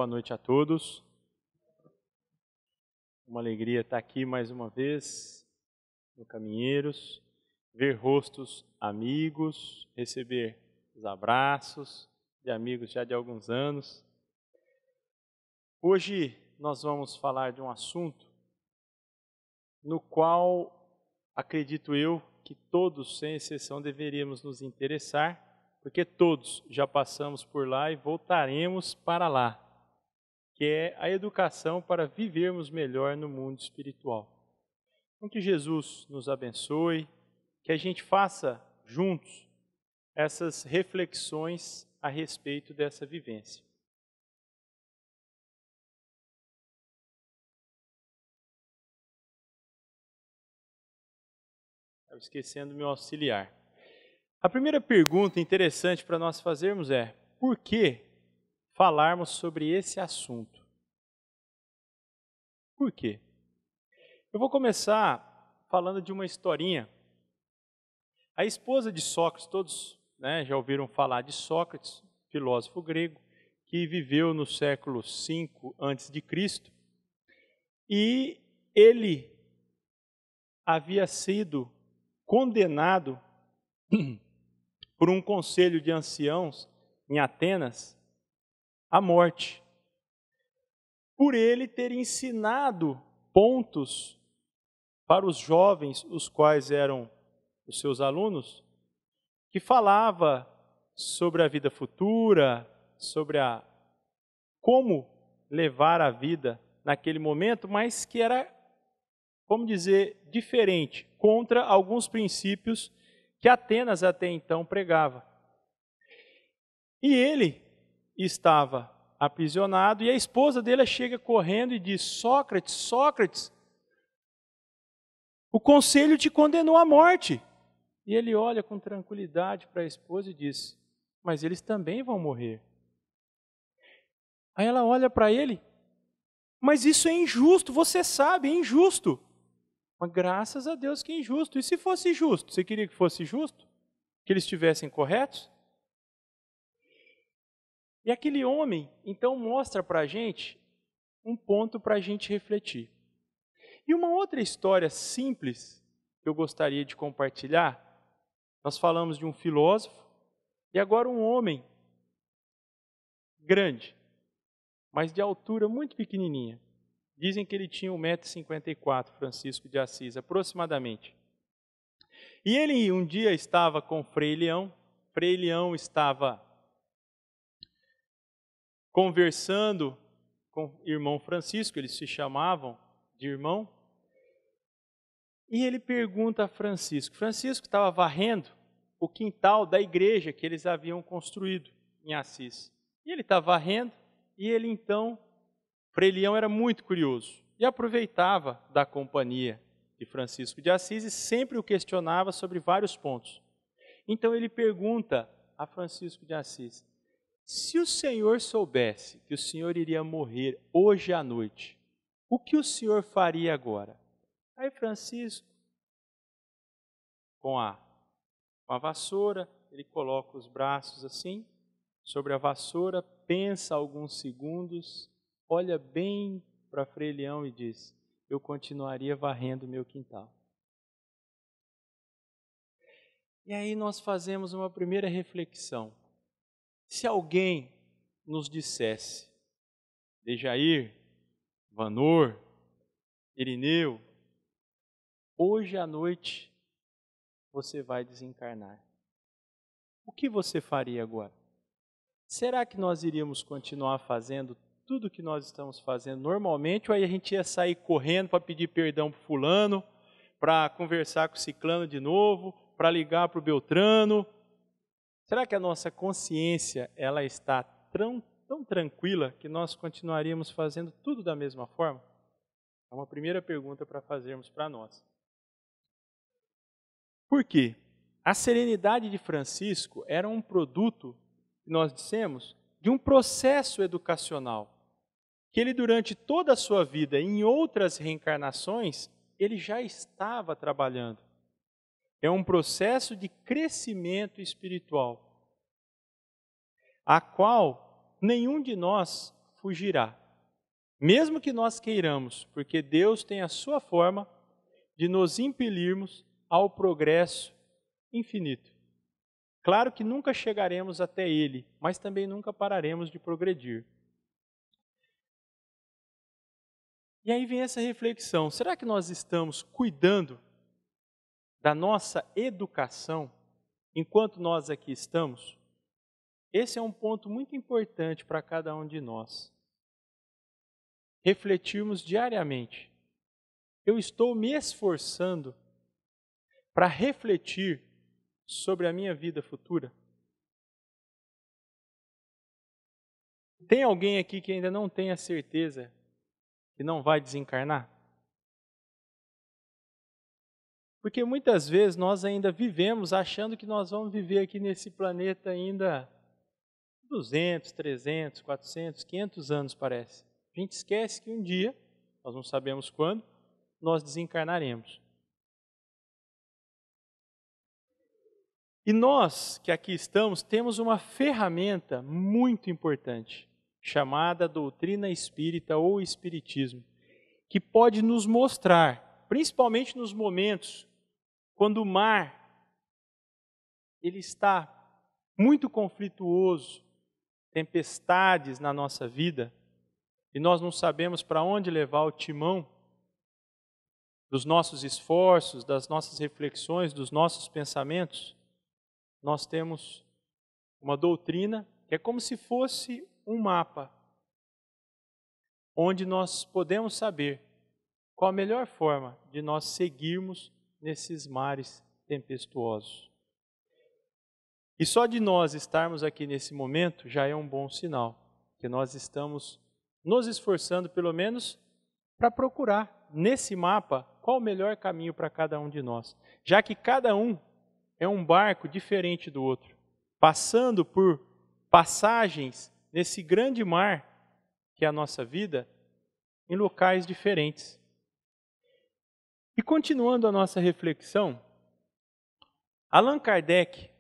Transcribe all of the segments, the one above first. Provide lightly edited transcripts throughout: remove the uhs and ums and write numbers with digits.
Boa noite a todos. Uma alegria estar aqui mais uma vez no Caminheiros, ver rostos amigos, receber os abraços de amigos já de alguns anos. Hoje nós vamos falar de um assunto no qual acredito eu que todos, sem exceção, deveríamos nos interessar, porque todos já passamos por lá e voltaremos para lá, que é a educação para vivermos melhor no mundo espiritual. Então, que Jesus nos abençoe, que a gente faça juntos essas reflexões a respeito dessa vivência. Estava esquecendo meu auxiliar. A primeira pergunta interessante para nós fazermos é: por que falarmos sobre esse assunto? Por quê? Eu vou começar falando de uma historinha. A esposa de Sócrates, todos já ouviram falar de Sócrates, filósofo grego, que viveu no século V a.C. E ele havia sido condenado por um conselho de anciãos em Atenas à morte, por ele ter ensinado pontos para os jovens, os quais eram os seus alunos, que falava sobre a vida futura, sobre como levar a vida naquele momento, mas que era, vamos dizer, diferente, contra alguns princípios que Atenas até então pregava. E ele estava aprisionado e a esposa dele chega correndo e diz: Sócrates, Sócrates, o conselho te condenou à morte. E ele olha com tranquilidade para a esposa e diz: mas eles também vão morrer. Aí ela olha para ele: mas isso é injusto, você sabe, é injusto. Mas graças a Deus que é injusto. E se fosse justo? Você queria que fosse justo? Que eles estivessem corretos? E aquele homem, então, mostra para a gente um ponto para a gente refletir. E uma outra história simples que eu gostaria de compartilhar. Nós falamos de um filósofo e agora um homem grande, mas de altura muito pequenininha. Dizem que ele tinha 1,54 m, Francisco de Assis, aproximadamente. E ele um dia estava com Frei Leão estava conversando com o irmão Francisco, eles se chamavam de irmão, e ele pergunta a Francisco estava varrendo o quintal da igreja que eles haviam construído em Assis. E ele estava varrendo, e ele então, Frei Leão era muito curioso, e aproveitava da companhia de Francisco de Assis e sempre o questionava sobre vários pontos. Então ele pergunta a Francisco de Assis: se o senhor soubesse que o senhor iria morrer hoje à noite, o que o senhor faria agora? Aí Francisco, com a vassoura, ele coloca os braços assim, sobre a vassoura, pensa alguns segundos, olha bem para Frei Leão e diz: eu continuaria varrendo meu quintal. E aí nós fazemos uma primeira reflexão. Se alguém nos dissesse: Dejair, Vanor, Irineu, hoje à noite você vai desencarnar, o que você faria agora? Será que nós iríamos continuar fazendo tudo o que nós estamos fazendo normalmente, ou aí a gente ia sair correndo para pedir perdão para o fulano, para conversar com o ciclano de novo, para ligar para o Beltrano? Será que a nossa consciência ela está tão tranquila que nós continuaríamos fazendo tudo da mesma forma? É uma primeira pergunta para fazermos para nós. Por quê? A serenidade de Francisco era um produto, nós dissemos, de um processo educacional, que ele durante toda a sua vida, em outras reencarnações, ele já estava trabalhando. É um processo de crescimento espiritual, a qual nenhum de nós fugirá. Mesmo que nós queiramos, porque Deus tem a sua forma de nos impelirmos ao progresso infinito. Claro que nunca chegaremos até Ele, mas também nunca pararemos de progredir. E aí vem essa reflexão, será que nós estamos cuidando da nossa educação enquanto nós aqui estamos? Esse é um ponto muito importante para cada um de nós. Refletirmos diariamente. Eu estou me esforçando para refletir sobre a minha vida futura? Tem alguém aqui que ainda não tem a certeza que não vai desencarnar? Porque muitas vezes nós ainda vivemos achando que nós vamos viver aqui nesse planeta ainda 200, 300, 400, 500 anos parece. A gente esquece que um dia, nós não sabemos quando, nós desencarnaremos. E nós que aqui estamos temos uma ferramenta muito importante, chamada doutrina espírita ou espiritismo, que pode nos mostrar, principalmente nos momentos quando o mar ele está muito conflituoso, tempestades na nossa vida, e nós não sabemos para onde levar o timão dos nossos esforços, das nossas reflexões, dos nossos pensamentos, nós temos uma doutrina que é como se fosse um mapa, onde nós podemos saber qual a melhor forma de nós seguirmos nesses mares tempestuosos. E só de nós estarmos aqui nesse momento já é um bom sinal, que nós estamos nos esforçando pelo menos para procurar nesse mapa qual o melhor caminho para cada um de nós, já que cada um é um barco diferente do outro, passando por passagens nesse grande mar que é a nossa vida, em locais diferentes. E continuando a nossa reflexão, Allan Kardec,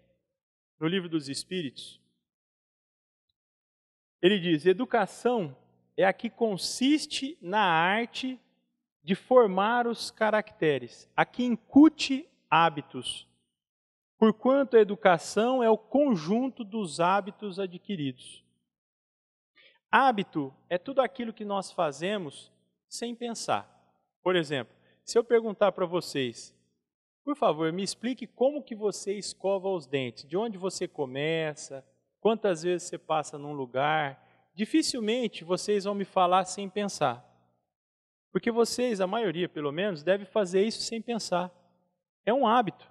no Livro dos Espíritos, ele diz: educação é a que consiste na arte de formar os caracteres, a que incute hábitos, porquanto a educação é o conjunto dos hábitos adquiridos. Hábito é tudo aquilo que nós fazemos sem pensar. Por exemplo, se eu perguntar para vocês, por favor, me explique como que você escova os dentes, de onde você começa, quantas vezes você passa num lugar, dificilmente vocês vão me falar sem pensar. Porque vocês, a maioria pelo menos, deve fazer isso sem pensar. É um hábito.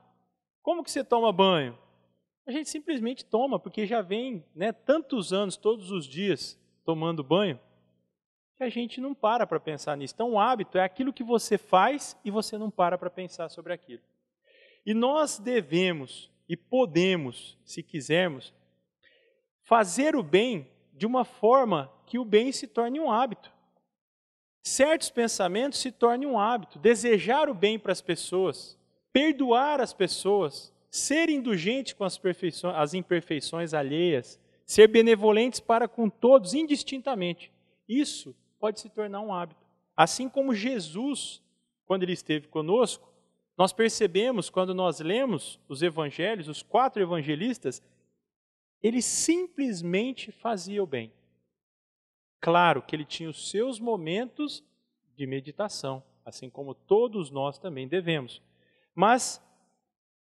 Como que você toma banho? A gente simplesmente toma, porque já vem tantos anos, todos os dias, tomando banho, que a gente não para pensar nisso. Então, o hábito é aquilo que você faz e você não para pensar sobre aquilo. E nós devemos e podemos, se quisermos, fazer o bem de uma forma que o bem se torne um hábito. Certos pensamentos se tornem um hábito. Desejar o bem para as pessoas, perdoar as pessoas, ser indulgente com as imperfeições alheias, ser benevolentes para com todos indistintamente. Isso pode se tornar um hábito. Assim como Jesus, quando ele esteve conosco, nós percebemos, quando nós lemos os evangelhos, os 4 evangelistas, ele simplesmente fazia o bem. Claro que ele tinha os seus momentos de meditação, assim como todos nós também devemos. Mas,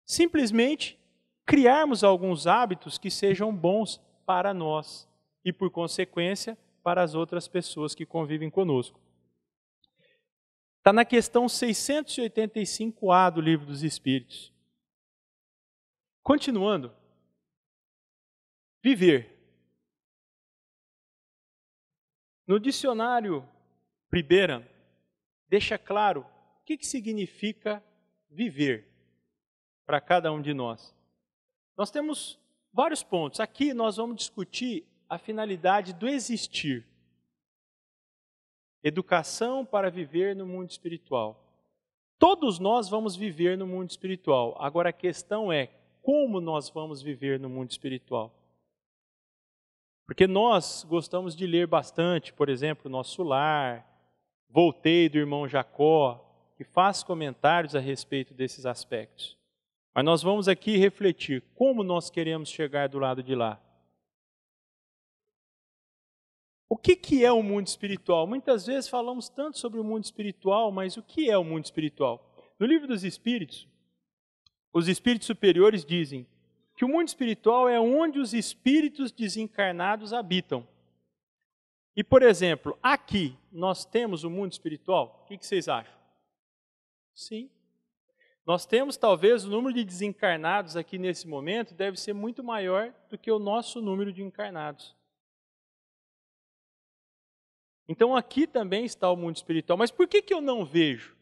simplesmente, criarmos alguns hábitos que sejam bons para nós e, por consequência, para as outras pessoas que convivem conosco. Está na questão 685A do Livro dos Espíritos. Continuando. Viver. No dicionário Priberan, deixa claro o que significa viver para cada um de nós. Nós temos vários pontos. Aqui nós vamos discutir a finalidade do existir. Educação para viver no mundo espiritual. Todos nós vamos viver no mundo espiritual. Agora a questão é como nós vamos viver no mundo espiritual. Porque nós gostamos de ler bastante, por exemplo, Nosso Lar, Voltei, do irmão Jacó, que faz comentários a respeito desses aspectos. Mas nós vamos aqui refletir como nós queremos chegar do lado de lá. O que é o mundo espiritual? Muitas vezes falamos tanto sobre o mundo espiritual, mas o que é o mundo espiritual? No livro dos Espíritos, os espíritos superiores dizem que o mundo espiritual é onde os espíritos desencarnados habitam. E, por exemplo, aqui nós temos o mundo espiritual? O que vocês acham? Sim. Nós temos, talvez, o número de desencarnados aqui nesse momento deve ser muito maior do que o nosso número de encarnados. Então, aqui também está o mundo espiritual. Mas por que eu não vejo?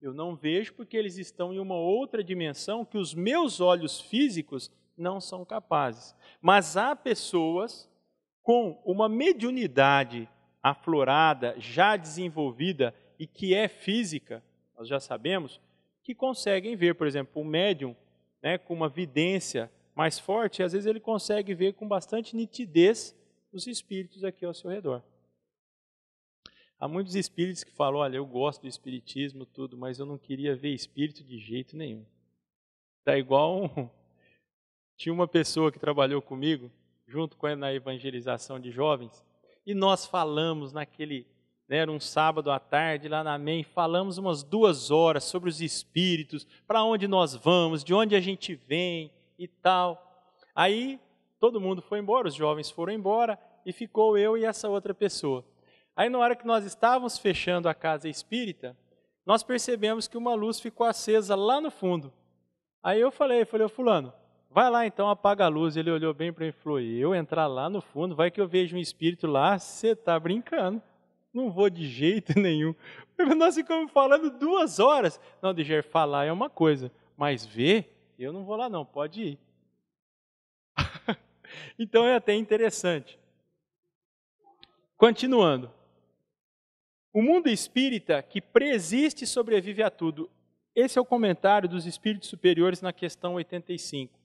Eu não vejo porque eles estão em uma outra dimensão que os meus olhos físicos não são capazes. Mas há pessoas com uma mediunidade aflorada, já desenvolvida e que é física, nós já sabemos, que conseguem ver, por exemplo, um médium, né, com uma vidência mais forte, às vezes ele consegue ver com bastante nitidez os espíritos aqui ao seu redor. Há muitos espíritos que falam, olha, eu gosto do espiritismo, tudo, mas eu não queria ver espírito de jeito nenhum. Tá igual tinha uma pessoa que trabalhou comigo, junto com ele na evangelização de jovens, e nós falamos naquele, né, era um sábado à tarde lá na MEM, falamos umas 2 horas sobre os espíritos, para onde nós vamos, de onde a gente vem e tal. Aí todo mundo foi embora, os jovens foram embora e ficou eu e essa outra pessoa. Aí na hora que nós estávamos fechando a casa espírita, nós percebemos que uma luz ficou acesa lá no fundo. Aí eu falei, ô fulano, vai lá então, apaga a luz. Ele olhou bem para mim e falou, eu entrar lá no fundo, vai que eu vejo um espírito lá, você está brincando. Não vou de jeito nenhum. Nós ficamos falando 2 horas. Não, Diger, falar é uma coisa, mas ver, eu não vou lá não, pode ir. Então é até interessante. Continuando. O mundo espírita que preexiste e sobrevive a tudo. Esse é o comentário dos espíritos superiores na questão 85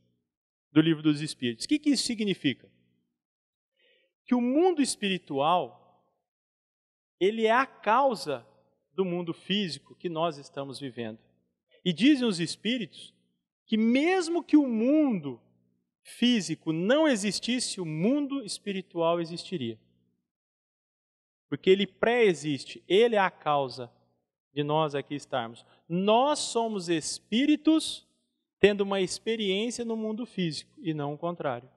do Livro dos Espíritos. O que isso significa? Que o mundo espiritual, ele é a causa do mundo físico que nós estamos vivendo. E dizem os espíritos que mesmo que o mundo físico não existisse, o mundo espiritual existiria. Porque ele pré-existe, ele é a causa de nós aqui estarmos. Nós somos espíritos tendo uma experiência no mundo físico e não o contrário.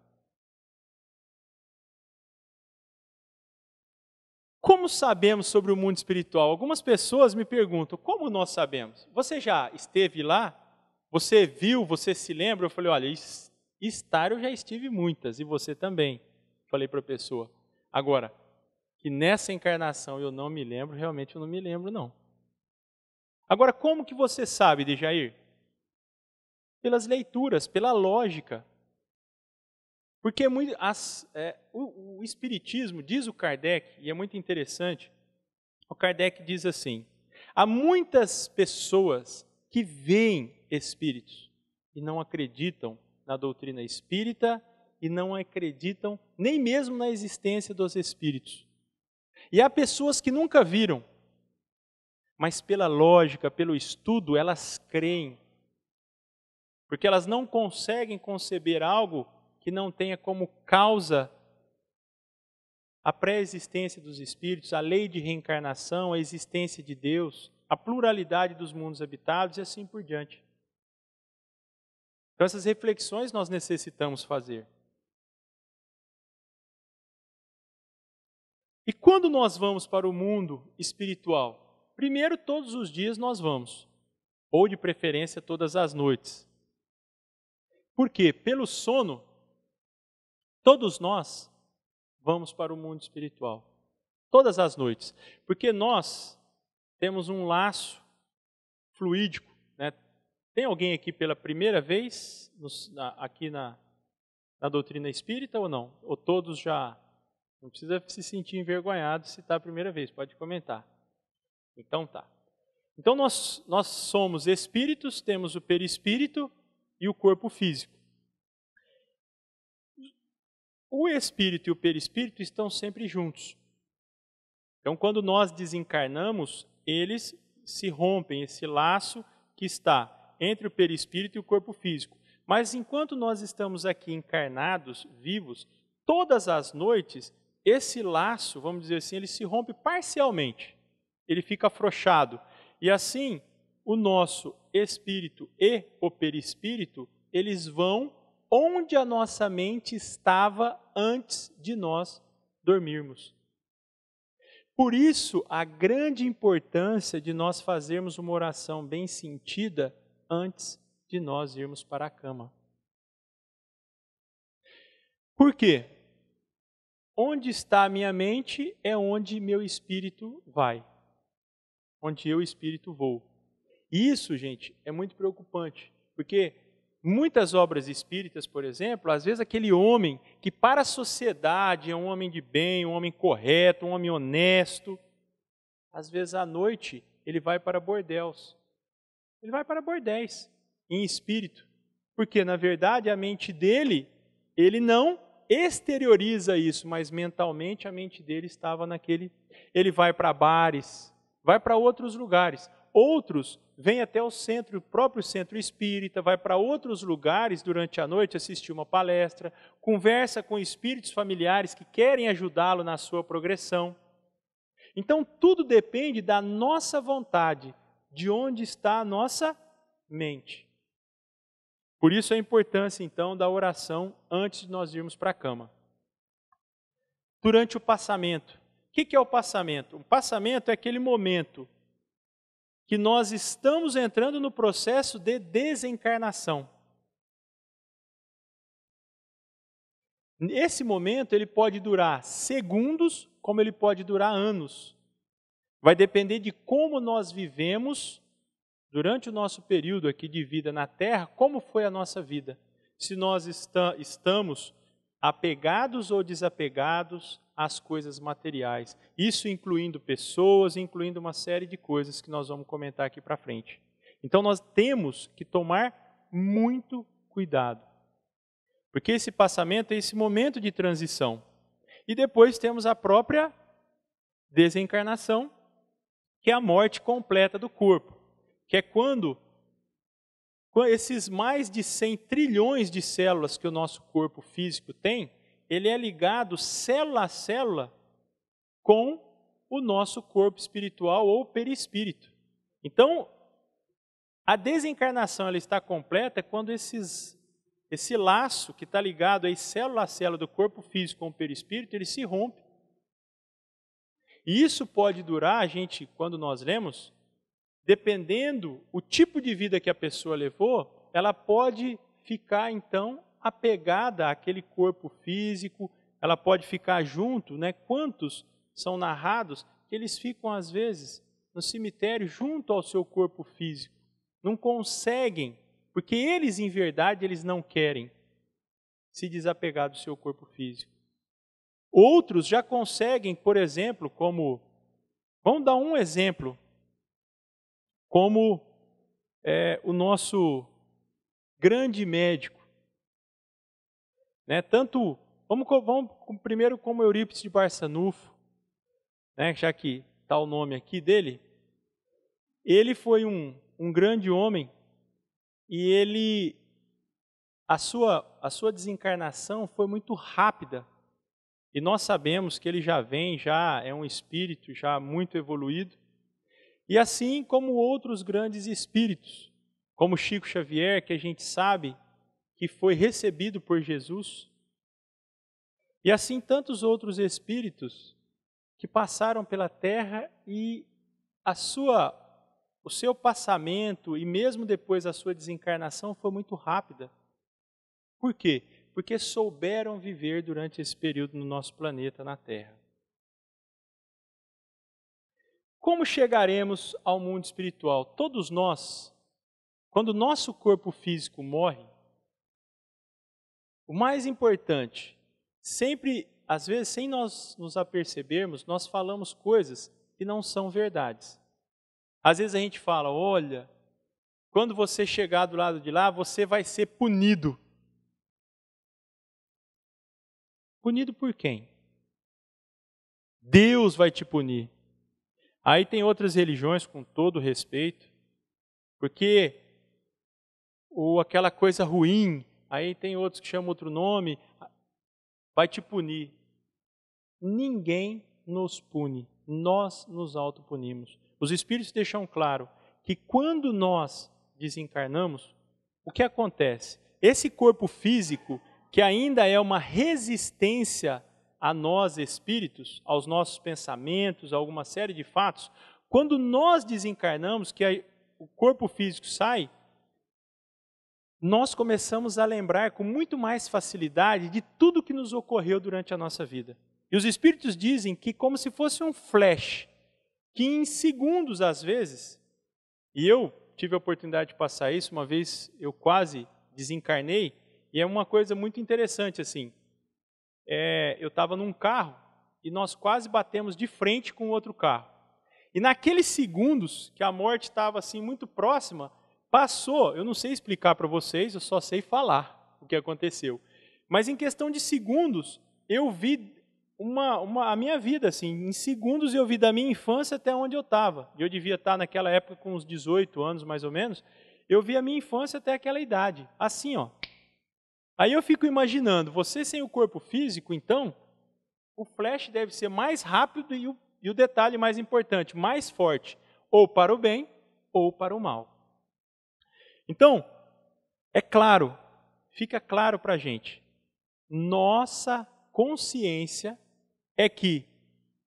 Como sabemos sobre o mundo espiritual? Algumas pessoas me perguntam, como nós sabemos? Você já esteve lá? Você viu? Você se lembra? Eu falei, olha, estar eu já estive muitas, e você também. Falei para a pessoa. Agora, que nessa encarnação eu não me lembro, realmente eu não me lembro, não. Agora, como que você sabe, Dejair? Pelas leituras, pela lógica. Porque o Espiritismo, diz o Kardec, e é muito interessante, o Kardec diz assim, há muitas pessoas que veem espíritos e não acreditam na doutrina espírita e não acreditam nem mesmo na existência dos espíritos. E há pessoas que nunca viram, mas pela lógica, pelo estudo, elas creem. Porque elas não conseguem conceber algo que não tenha como causa a pré-existência dos espíritos, a lei de reencarnação, a existência de Deus, a pluralidade dos mundos habitados e assim por diante. Então essas reflexões nós necessitamos fazer. E quando nós vamos para o mundo espiritual? Primeiro, todos os dias nós vamos, ou de preferência todas as noites. Por quê? Pelo sono, todos nós vamos para o mundo espiritual, todas as noites, porque nós temos um laço fluídico, né? Tem alguém aqui pela primeira vez, aqui na doutrina espírita ou não? Ou todos já... Não precisa se sentir envergonhado se está a primeira vez, pode comentar. Então tá. Então nós somos espíritos, temos o perispírito e o corpo físico. o espírito e o perispírito estão sempre juntos. Então, quando nós desencarnamos, eles se rompem, esse laço que está entre o perispírito e o corpo físico. Mas enquanto nós estamos aqui encarnados, vivos, todas as noites, esse laço, vamos dizer assim, ele se rompe parcialmente. Ele fica afrouxado. E assim, o nosso espírito e o perispírito, eles vão onde a nossa mente estava antes de nós dormirmos. Por isso, a grande importância de nós fazermos uma oração bem sentida antes de nós irmos para a cama. Por quê? Onde está a minha mente é onde meu espírito vai. Onde eu, espírito, vou. Isso, gente, é muito preocupante, porque muitas obras espíritas, por exemplo, às vezes aquele homem que para a sociedade é um homem de bem, um homem correto, um homem honesto, às vezes à noite ele vai para bordéis. Ele vai para bordéis, em espírito. Porque, na verdade, a mente dele, ele não exterioriza isso, mas mentalmente a mente dele estava naquele... Ele vai para bares, vai para outros lugares. Outros vêm até o centro, o próprio centro espírita, vai para outros lugares durante a noite assistir uma palestra, conversa com espíritos familiares que querem ajudá-lo na sua progressão. Então, tudo depende da nossa vontade, de onde está a nossa mente. Por isso a importância, então, da oração antes de nós irmos para a cama. Durante o passamento. O que é o passamento? O passamento é aquele momento que nós estamos entrando no processo de desencarnação. Esse momento ele pode durar segundos, como ele pode durar anos. Vai depender de como nós vivemos durante o nosso período aqui de vida na Terra, como foi a nossa vida. Se nós estamos apegados ou desapegados às coisas materiais. Isso incluindo pessoas, incluindo uma série de coisas que nós vamos comentar aqui para frente. Então nós temos que tomar muito cuidado. Porque esse passamento é esse momento de transição. E depois temos a própria desencarnação, que é a morte completa do corpo. Que é quando esses mais de 100 trilhões de células que o nosso corpo físico tem, ele é ligado célula a célula com o nosso corpo espiritual ou perispírito. Então, a desencarnação ela está completa quando esse laço que está ligado aí célula a célula do corpo físico com o perispírito, ele se rompe. E isso pode durar, quando nós lemos, dependendo o tipo de vida que a pessoa levou, ela pode ficar, então, apegada àquele corpo físico, ela pode ficar junto, né? Quantos são narrados que eles ficam, às vezes, no cemitério junto ao seu corpo físico. Não conseguem, porque eles, em verdade, eles não querem se desapegar do seu corpo físico. Outros já conseguem, por exemplo, vamos dar um exemplo, como o nosso grande médico, né? Vamos primeiro como Eurípides de Barçanufo, né? Já que está o nome aqui dele. Ele foi um grande homem e a sua desencarnação foi muito rápida. E nós sabemos que ele já é um espírito já muito evoluído. E assim como outros grandes espíritos, como Chico Xavier, que a gente sabe que foi recebido por Jesus, e assim tantos outros espíritos que passaram pela Terra e o seu passamento e mesmo depois a sua desencarnação foi muito rápida. Por quê? Porque souberam viver durante esse período no nosso planeta, na Terra. Como chegaremos ao mundo espiritual? Todos nós, quando o nosso corpo físico morre, o mais importante, sempre, às vezes, sem nós nos apercebermos, nós falamos coisas que não são verdades. Às vezes a gente fala, olha, quando você chegar do lado de lá, você vai ser punido. Punido por quem? Deus vai te punir. Aí tem outras religiões, com todo respeito, porque aquela coisa ruim, aí tem outros que chamam outro nome, vai te punir. Ninguém nos pune, nós nos autopunimos. Os Espíritos deixam claro que quando nós desencarnamos, o que acontece? Esse corpo físico, que ainda é uma resistência a nós espíritos, aos nossos pensamentos, a alguma série de fatos, quando nós desencarnamos, que o corpo físico sai, nós começamos a lembrar com muito mais facilidade de tudo que nos ocorreu durante a nossa vida. E os Espíritos dizem que como se fosse um flash, que em segundos às vezes, e eu tive a oportunidade de passar isso, uma vez eu quase desencarnei, e é uma coisa muito interessante assim, eu estava num carro e nós quase batemos de frente com outro carro. E naqueles segundos que a morte estava assim muito próxima, passou, eu não sei explicar para vocês, eu só sei falar o que aconteceu. Mas em questão de segundos, eu vi a minha vida, assim, em segundos eu vi da minha infância até onde eu estava. Eu devia estar naquela época com uns 18 anos, mais ou menos, eu vi a minha infância até aquela idade, assim, ó. Aí eu fico imaginando, você sem o corpo físico, então, o flash deve ser mais rápido e o detalhe mais importante, mais forte, ou para o bem ou para o mal. Então, é claro, fica claro para a gente, nossa consciência é que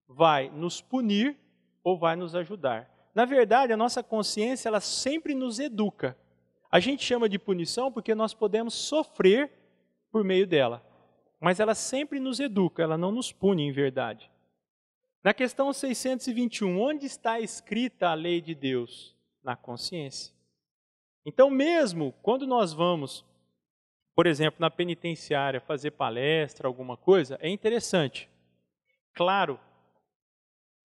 vai nos punir ou vai nos ajudar. Na verdade, a nossa consciência, ela sempre nos educa. A gente chama de punição porque nós podemos sofrer por meio dela. Mas ela sempre nos educa, ela não nos pune em verdade. Na questão 621, onde está escrita a lei de Deus? Na consciência. Então, mesmo quando nós vamos, por exemplo, na penitenciária, fazer palestra, alguma coisa, é interessante. Claro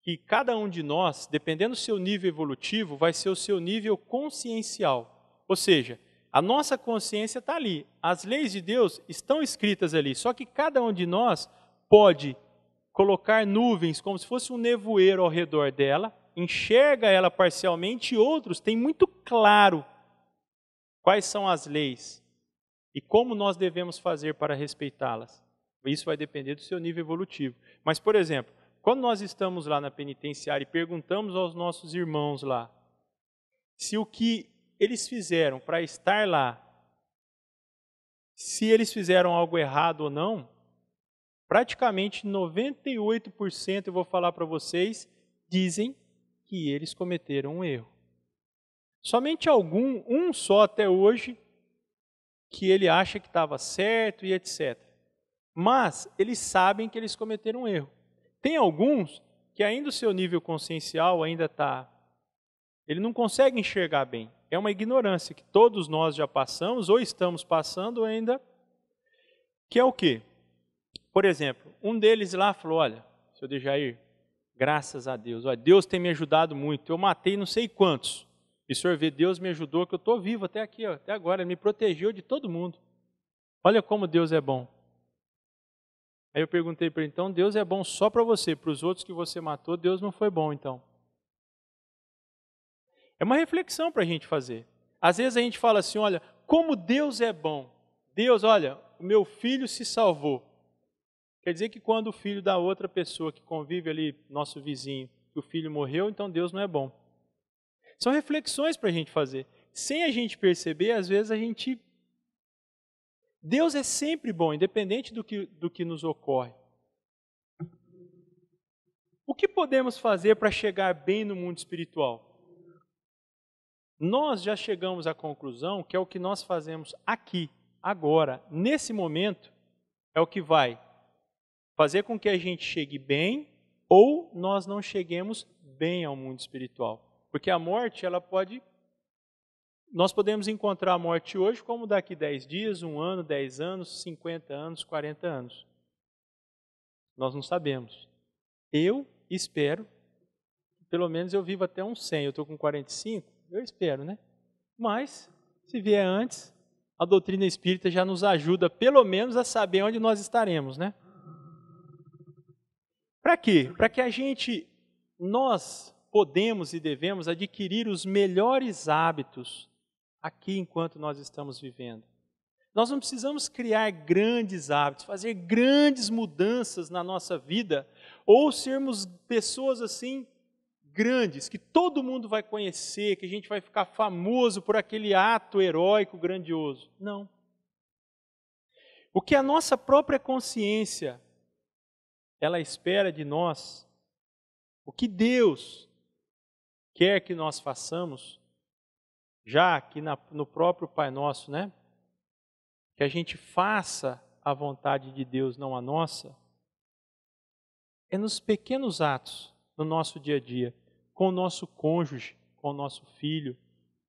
que cada um de nós, dependendo do seu nível evolutivo, vai ser o seu nível consciencial. Ou seja, a nossa consciência está ali. As leis de Deus estão escritas ali. Só que cada um de nós pode colocar nuvens como se fosse um nevoeiro ao redor dela, enxerga ela parcialmente, e outros têm muito claro quais são as leis e como nós devemos fazer para respeitá-las. Isso vai depender do seu nível evolutivo. Mas, por exemplo, quando nós estamos lá na penitenciária e perguntamos aos nossos irmãos lá se o que eles fizeram para estar lá, se eles fizeram algo errado ou não, praticamente 98%, eu vou falar para vocês, dizem que eles cometeram um erro. Somente um só até hoje, que ele acha que estava certo e etc. Mas eles sabem que eles cometeram um erro. Tem alguns que ainda o seu nível consciencial ainda está... Ele não consegue enxergar bem. É uma ignorância que todos nós já passamos, ou estamos passando ainda, que é o quê? Por exemplo, um deles lá falou, olha, seu Dejair, graças a Deus, olha, Deus tem me ajudado muito, eu matei não sei quantos, e o senhor vê, Deus me ajudou, que eu estou vivo até aqui, ó, até agora, Ele me protegeu de todo mundo. Olha como Deus é bom. Aí eu perguntei para ele, então Deus é bom só para você, para os outros que você matou, Deus não foi bom então. É uma reflexão para a gente fazer. Às vezes a gente fala assim, olha, como Deus é bom. Deus, olha, o meu filho se salvou. Quer dizer que quando o filho da outra pessoa que convive ali, nosso vizinho, que o filho morreu, então Deus não é bom. São reflexões para a gente fazer. Sem a gente perceber, às vezes a gente... Deus é sempre bom, independente do que nos ocorre. O que podemos fazer para chegar bem no mundo espiritual? Nós já chegamos à conclusão que é o que nós fazemos aqui, agora, nesse momento, é o que vai fazer com que a gente chegue bem ou nós não cheguemos bem ao mundo espiritual. Porque a morte, ela pode... Nós podemos encontrar a morte hoje como daqui 10 dias, 1 ano, 10 anos, 50 anos, 40 anos. Nós não sabemos. Eu espero, pelo menos eu vivo até uns 100, eu estou com 45, eu espero, né? Mas, se vier antes, a doutrina espírita já nos ajuda, pelo menos, a saber onde nós estaremos, né? Para quê? Para que nós podemos e devemos adquirir os melhores hábitos aqui enquanto nós estamos vivendo. Nós não precisamos criar grandes hábitos, fazer grandes mudanças na nossa vida, ou sermos pessoas assim grandes, que todo mundo vai conhecer, que a gente vai ficar famoso por aquele ato heróico grandioso. Não. O que a nossa própria consciência, ela espera de nós, o que Deus quer que nós façamos, já aqui no próprio Pai Nosso, né? Que a gente faça a vontade de Deus, não a nossa, é nos pequenos atos, no nosso dia a dia, com o nosso cônjuge, com o nosso filho,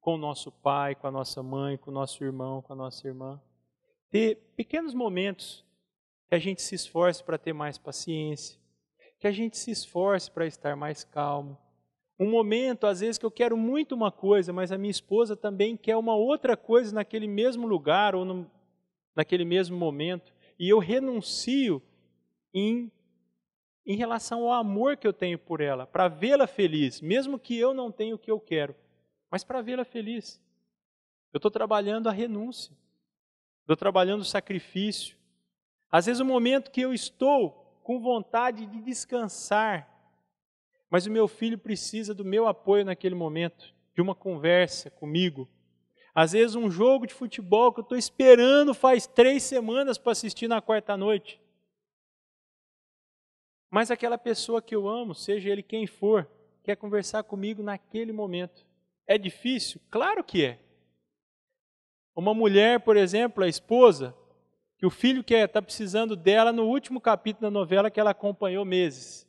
com o nosso pai, com a nossa mãe, com o nosso irmão, com a nossa irmã. Ter pequenos momentos que a gente se esforce para ter mais paciência, que a gente se esforce para estar mais calmo. Um momento, às vezes, que eu quero muito uma coisa, mas a minha esposa também quer uma outra coisa naquele mesmo lugar ou naquele mesmo momento, e eu renuncio em relação ao amor que eu tenho por ela, para vê-la feliz, mesmo que eu não tenha o que eu quero, mas para vê-la feliz. Eu estou trabalhando a renúncia, estou trabalhando o sacrifício. Às vezes, o momento que eu estou com vontade de descansar, mas o meu filho precisa do meu apoio naquele momento, de uma conversa comigo. Às vezes um jogo de futebol que eu estou esperando faz 3 semanas para assistir na quarta noite. Mas aquela pessoa que eu amo, seja ele quem for, quer conversar comigo naquele momento. É difícil? Claro que é. Uma mulher, por exemplo, a esposa, que o filho está precisando dela no último capítulo da novela que ela acompanhou meses.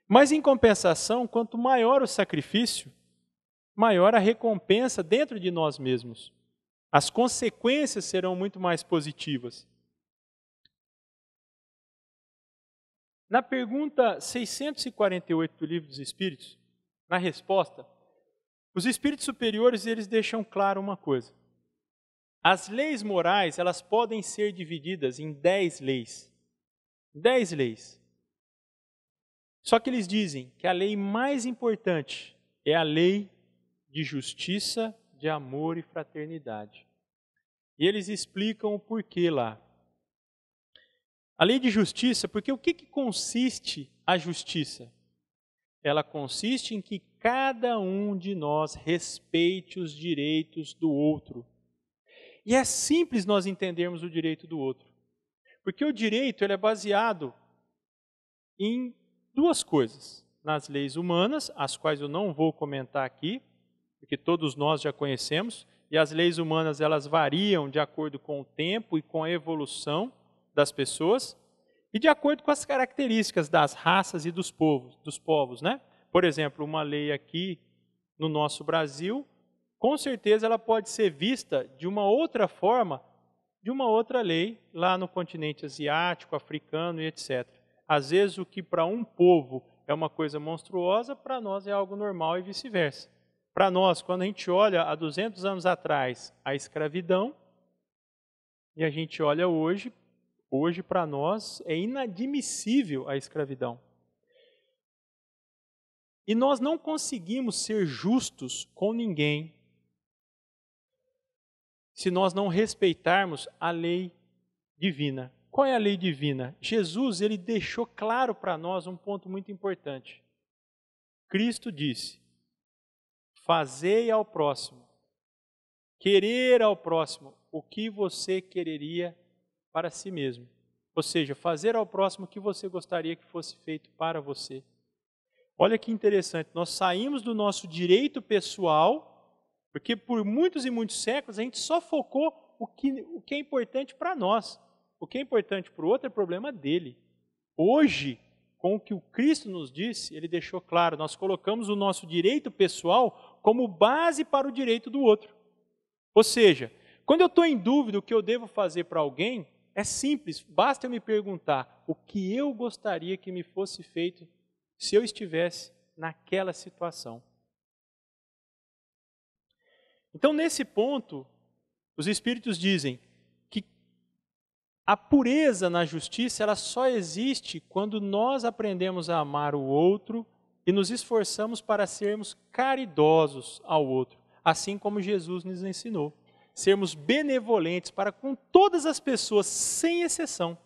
Mas em compensação, quanto maior o sacrifício, maior a recompensa dentro de nós mesmos. As consequências serão muito mais positivas. Na pergunta 648 do Livro dos Espíritos, na resposta, os espíritos superiores eles deixam claro uma coisa. As leis morais, elas podem ser divididas em 10 leis. 10 leis. Só que eles dizem que a lei mais importante é a lei de justiça, de amor e fraternidade. E eles explicam o porquê lá. A lei de justiça, porque o que consiste a justiça? Ela consiste em que cada um de nós respeite os direitos do outro. E é simples nós entendermos o direito do outro. Porque o direito ele é baseado em 2 coisas. Nas leis humanas, as quais eu não vou comentar aqui, porque todos nós já conhecemos, e as leis humanas elas variam de acordo com o tempo e com a evolução das pessoas, e de acordo com as características das raças e dos povos, né? Por exemplo, uma lei aqui no nosso Brasil, com certeza ela pode ser vista de uma outra forma, de uma outra lei lá no continente asiático, africano e etc. Às vezes o que para um povo é uma coisa monstruosa, para nós é algo normal e vice-versa. Para nós, quando a gente olha há 200 anos atrás a escravidão, e a gente olha hoje para nós é inadmissível a escravidão. E nós não conseguimos ser justos com ninguém se nós não respeitarmos a lei divina. Qual é a lei divina? Jesus, ele deixou claro para nós um ponto muito importante. Cristo disse: fazei ao próximo, querer ao próximo o que você quereria para si mesmo. Ou seja, fazer ao próximo o que você gostaria que fosse feito para você. Olha que interessante, nós saímos do nosso direito pessoal, porque por muitos e muitos séculos a gente só focou o que é importante para nós. O que é importante para o outro é problema dele. Hoje, com o que o Cristo nos disse, ele deixou claro, nós colocamos o nosso direito pessoal como base para o direito do outro. Ou seja, quando eu estou em dúvida o que eu devo fazer para alguém, é simples, basta eu me perguntar o que eu gostaria que me fosse feito se eu estivesse naquela situação. Então, nesse ponto, os Espíritos dizem que a pureza na justiça, ela só existe quando nós aprendemos a amar o outro e nos esforçamos para sermos caridosos ao outro, assim como Jesus nos ensinou. Sermos benevolentes para com todas as pessoas, sem exceção.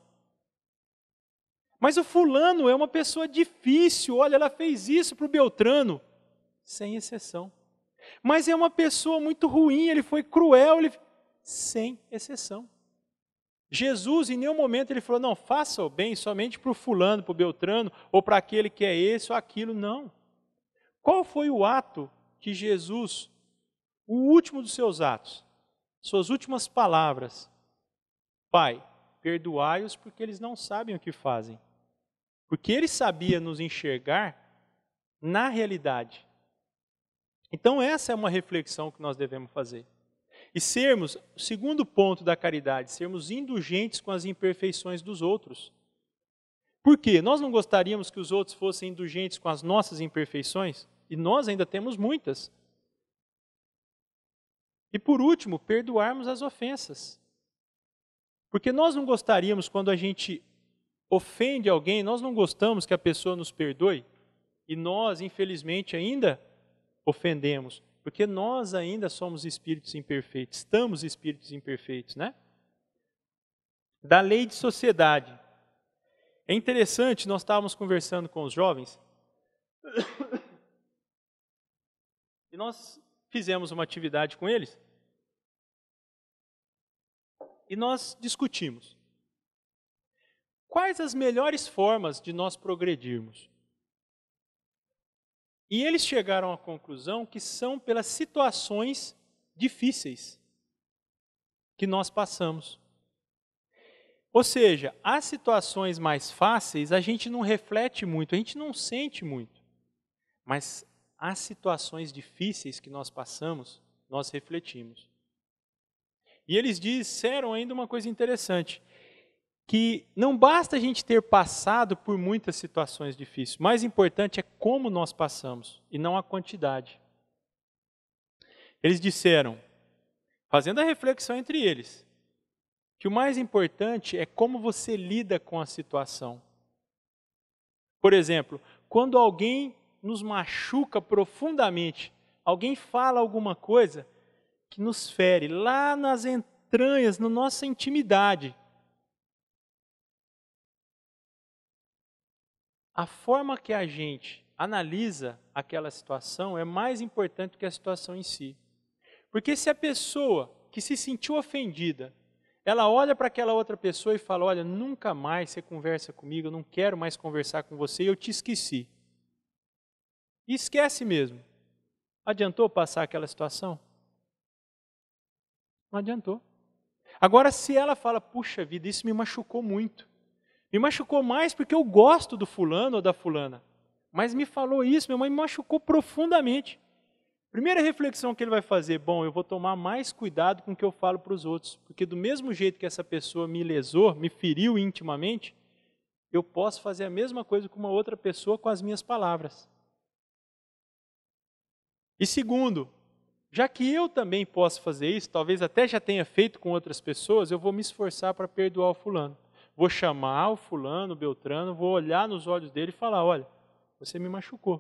Mas o fulano é uma pessoa difícil, olha, ela fez isso para o Beltrano, sem exceção. Mas é uma pessoa muito ruim, ele foi cruel, sem exceção. Jesus, em nenhum momento, ele falou, não, faça o bem somente para o fulano, para o Beltrano, ou para aquele que é esse ou aquilo, não. Qual foi o ato que Jesus, o último dos seus atos, suas últimas palavras? Pai, perdoai-os porque eles não sabem o que fazem. Porque ele sabia nos enxergar na realidade. Então essa é uma reflexão que nós devemos fazer. E sermos, o segundo ponto da caridade, sermos indulgentes com as imperfeições dos outros. Por quê? Nós não gostaríamos que os outros fossem indulgentes com as nossas imperfeições? E nós ainda temos muitas. E por último, perdoarmos as ofensas. Porque nós não gostaríamos, quando a gente ofende alguém, nós não gostamos que a pessoa nos perdoe, e nós, infelizmente, ainda ofendemos, porque nós ainda somos espíritos imperfeitos, estamos espíritos imperfeitos, né? Da lei de sociedade. É interessante, nós estávamos conversando com os jovens, e nós fizemos uma atividade com eles, e nós discutimos. Quais as melhores formas de nós progredirmos? E eles chegaram à conclusão que são pelas situações difíceis que nós passamos. Ou seja, as situações mais fáceis a gente não reflete muito, a gente não sente muito. Mas as situações difíceis que nós passamos, nós refletimos. E eles disseram ainda uma coisa interessante, que não basta a gente ter passado por muitas situações difíceis, o mais importante é como nós passamos, e não a quantidade. Eles disseram, fazendo a reflexão entre eles, que o mais importante é como você lida com a situação. Por exemplo, quando alguém nos machuca profundamente, alguém fala alguma coisa que nos fere lá nas entranhas, na nossa intimidade, a forma que a gente analisa aquela situação é mais importante que a situação em si. Porque se a pessoa que se sentiu ofendida, ela olha para aquela outra pessoa e fala, olha, nunca mais você conversa comigo, eu não quero mais conversar com você, eu te esqueci. E esquece mesmo. Adiantou passar aquela situação? Não adiantou. Agora, se ela fala, puxa vida, isso me machucou muito. Me machucou mais porque eu gosto do fulano ou da fulana. Mas me falou isso, minha mãe me machucou profundamente. Primeira reflexão que ele vai fazer, bom, eu vou tomar mais cuidado com o que eu falo para os outros. Porque do mesmo jeito que essa pessoa me lesou, me feriu intimamente, eu posso fazer a mesma coisa com uma outra pessoa com as minhas palavras. E segundo, já que eu também posso fazer isso, talvez até já tenha feito com outras pessoas, eu vou me esforçar para perdoar o fulano. Vou chamar o fulano, o Beltrano, vou olhar nos olhos dele e falar, olha, você me machucou.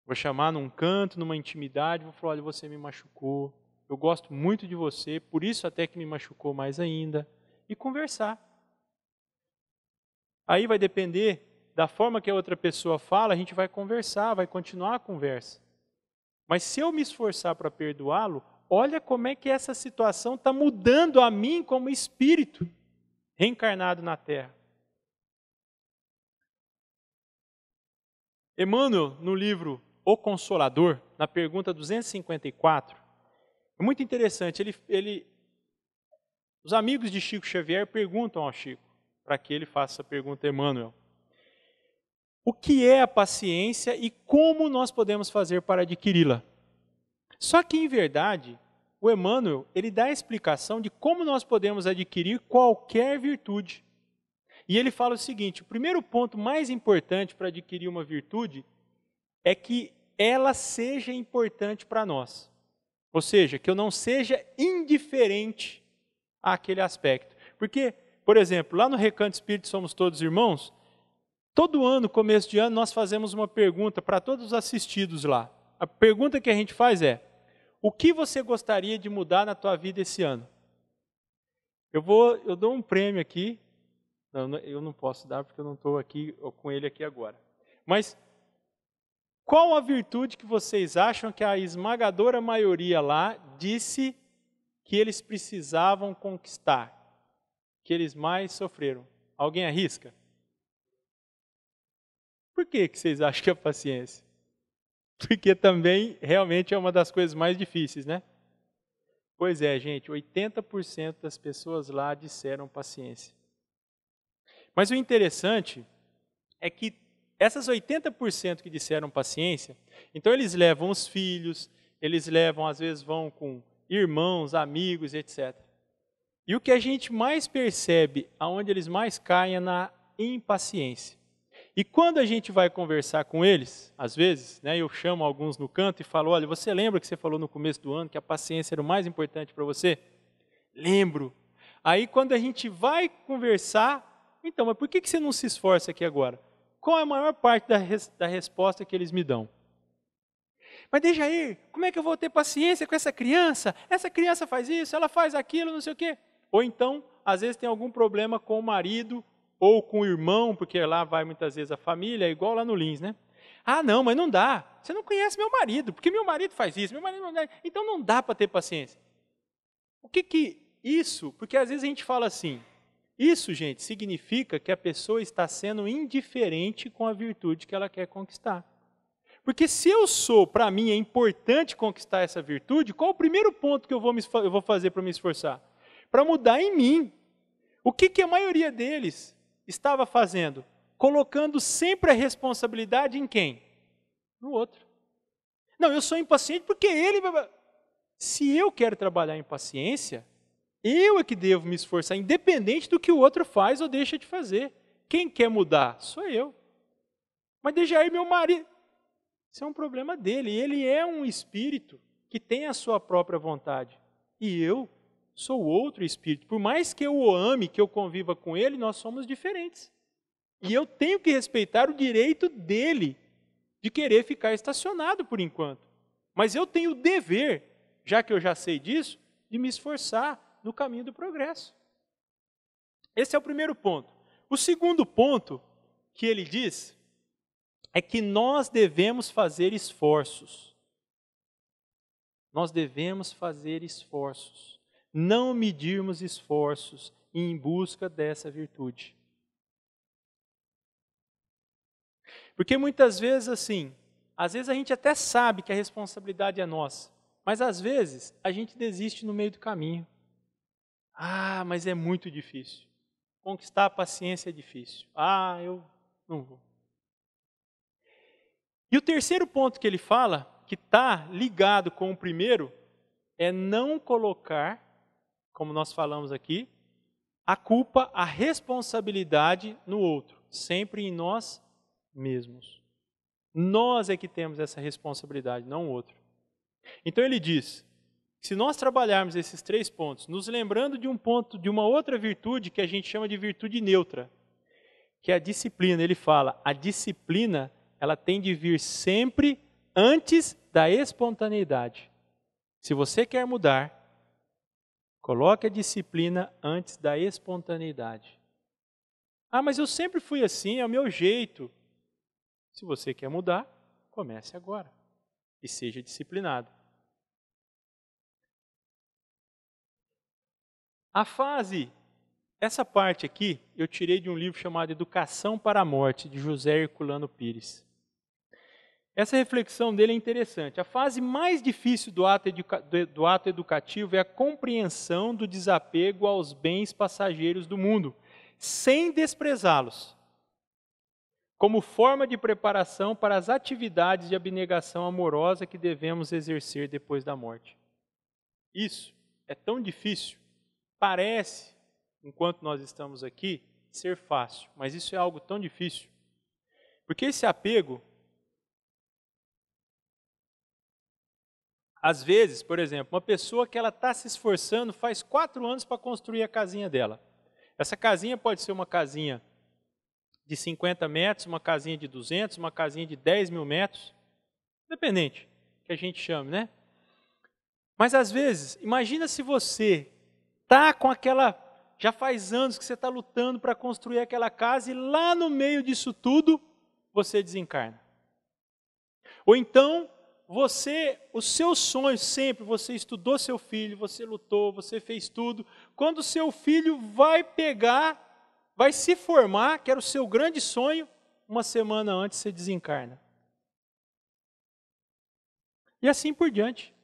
Vou chamar num canto, numa intimidade, vou falar, olha, você me machucou, eu gosto muito de você, por isso até que me machucou mais ainda. E conversar. Aí vai depender da forma que a outra pessoa fala, a gente vai conversar, vai continuar a conversa. Mas se eu me esforçar para perdoá-lo, olha como é que essa situação está mudando a mim como espírito reencarnado na Terra. Emmanuel, no livro O Consolador, na pergunta 254, é muito interessante. Os amigos de Chico Xavier perguntam ao Chico, para que ele faça a pergunta a Emmanuel. O que é a paciência e como nós podemos fazer para adquiri-la? Só que, em verdade, o Emmanuel, ele dá a explicação de como nós podemos adquirir qualquer virtude. E ele fala o seguinte, o primeiro ponto mais importante para adquirir uma virtude é que ela seja importante para nós. Ou seja, que eu não seja indiferente àquele aspecto. Porque, por exemplo, lá no Recanto Espírita Somos Todos Irmãos, todo ano, começo de ano, nós fazemos uma pergunta para todos os assistidos lá. A pergunta que a gente faz é: o que você gostaria de mudar na tua vida esse ano? Eu dou um prêmio aqui. Não, eu não posso dar porque eu não estou aqui com ele aqui agora. Mas qual a virtude que vocês acham que a esmagadora maioria lá disse que eles precisavam conquistar, que eles mais sofreram? Alguém arrisca? Por que vocês acham que é a paciência? Porque também realmente é uma das coisas mais difíceis, né? Pois é, gente, 80% das pessoas lá disseram paciência. Mas o interessante é que essas 80% que disseram paciência, então eles levam os filhos, eles levam, às vezes vão com irmãos, amigos, etc. E o que a gente mais percebe, aonde eles mais caem, é na impaciência. E quando a gente vai conversar com eles, às vezes, né, eu chamo alguns no canto e falo: olha, você lembra que você falou no começo do ano que a paciência era o mais importante para você? Lembro. Aí quando a gente vai conversar, então, mas por que você não se esforça aqui agora? Qual é a maior parte da resposta que eles me dão? Mas Dejair, como é que eu vou ter paciência com essa criança? Essa criança faz isso, ela faz aquilo, não sei o quê. Ou então, às vezes tem algum problema com o marido ou com o irmão, porque lá vai muitas vezes a família, é igual lá no Lins, né? Ah, não, mas não dá. Você não conhece meu marido, porque meu marido faz isso, meu marido não dá. Então não dá para ter paciência. O que isso? Porque às vezes a gente fala assim, isso, gente, significa que a pessoa está sendo indiferente com a virtude que ela quer conquistar. Porque se para mim é importante conquistar essa virtude, qual o primeiro ponto que eu vou fazer para me esforçar? Para mudar em mim. O que a maioria deles estava fazendo? Colocando sempre a responsabilidade em quem? No outro. Não, eu sou impaciente porque ele... Se eu quero trabalhar em paciência, eu é que devo me esforçar, independente do que o outro faz ou deixa de fazer. Quem quer mudar? Sou eu. Mas Dejair, meu marido... Isso é um problema dele. Ele é um espírito que tem a sua própria vontade. E eu sou outro espírito. Por mais que eu o ame, que eu conviva com ele, nós somos diferentes. E eu tenho que respeitar o direito dele de querer ficar estacionado por enquanto. Mas eu tenho o dever, já que eu já sei disso, de me esforçar no caminho do progresso. Esse é o primeiro ponto. O segundo ponto que ele diz é que nós devemos fazer esforços. Nós devemos fazer esforços. Não medirmos esforços em busca dessa virtude. Porque muitas vezes, assim, às vezes a gente até sabe que a responsabilidade é nossa, mas às vezes a gente desiste no meio do caminho. Ah, mas é muito difícil. Conquistar a paciência é difícil. Ah, eu não vou. E o terceiro ponto que ele fala, que está ligado com o primeiro, é não colocar, como nós falamos aqui, a culpa, a responsabilidade no outro, sempre em nós mesmos. Nós é que temos essa responsabilidade, não o outro. Então ele diz, se nós trabalharmos esses 3 pontos, nos lembrando de um ponto, de uma outra virtude que a gente chama de virtude neutra, que é a disciplina. Ele fala, a disciplina, ela tem de vir sempre antes da espontaneidade. Se você quer mudar, coloque a disciplina antes da espontaneidade. Ah, mas eu sempre fui assim, é o meu jeito. Se você quer mudar, comece agora e seja disciplinado. Essa parte aqui, eu tirei de um livro chamado Educação para a Morte, de José Herculano Pires. Essa reflexão dele é interessante. A fase mais difícil do ato educativo é a compreensão do desapego aos bens passageiros do mundo, sem desprezá-los, como forma de preparação para as atividades de abnegação amorosa que devemos exercer depois da morte. Isso é tão difícil, parece, enquanto nós estamos aqui, ser fácil, mas isso é algo tão difícil. Porque esse apego, Às vezes, por exemplo, uma pessoa que ela está se esforçando faz 4 anos para construir a casinha dela. Essa casinha pode ser uma casinha de 50 metros, uma casinha de 200, uma casinha de 10 mil metros, independente que a gente chame, né? Mas às vezes, imagina se você está com aquela, já faz anos que você está lutando para construir aquela casa e lá no meio disso tudo, você desencarna. Ou então, os seus sonhos sempre, você estudou seu filho, você lutou, você fez tudo. Quando o seu filho vai se formar, que era o seu grande sonho, uma semana antes você desencarna. E assim por diante.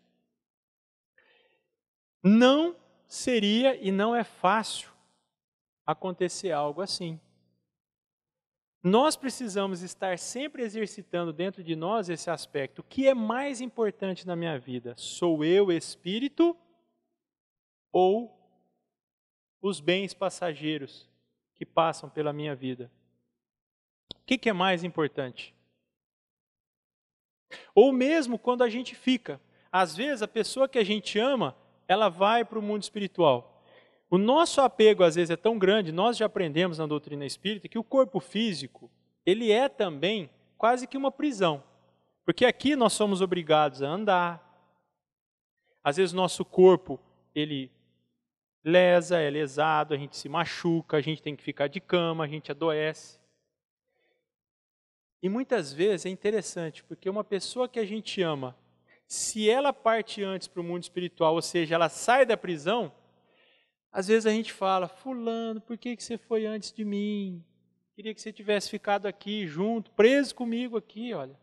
Não seria e não é fácil acontecer algo assim. Nós precisamos estar sempre exercitando dentro de nós esse aspecto. O que é mais importante na minha vida? Sou eu, espírito, ou os bens passageiros que passam pela minha vida? O que é mais importante? Ou mesmo quando a gente fica. Às vezes a pessoa que a gente ama, ela vai para o mundo espiritual. O nosso apego às vezes é tão grande, nós já aprendemos na doutrina espírita, que o corpo físico, ele é também quase que uma prisão. Porque aqui nós somos obrigados a andar. Às vezes o nosso corpo, ele é lesado, a gente se machuca, a gente tem que ficar de cama, a gente adoece. E muitas vezes é interessante, porque uma pessoa que a gente ama, se ela parte antes para o mundo espiritual, ou seja, ela sai da prisão, às vezes a gente fala, fulano, por que você foi antes de mim? Queria que você tivesse ficado aqui junto, preso comigo aqui, olha.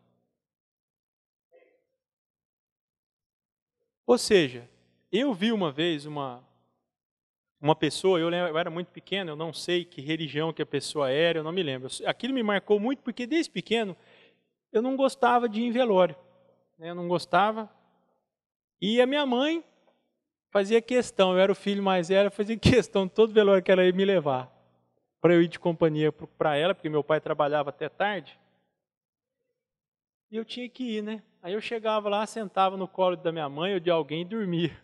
Ou seja, eu vi uma vez uma pessoa, eu era muito pequeno, eu não sei que religião que a pessoa era, eu não me lembro. Aquilo me marcou muito porque desde pequeno eu não gostava de ir em velório. Eu não gostava. E a minha mãe fazia questão, eu era o filho mais velho, fazia questão, todo velório que ela ia me levar, para eu ir de companhia para ela, porque meu pai trabalhava até tarde. E eu tinha que ir, né? Aí eu chegava lá, sentava no colo da minha mãe ou de alguém e dormia.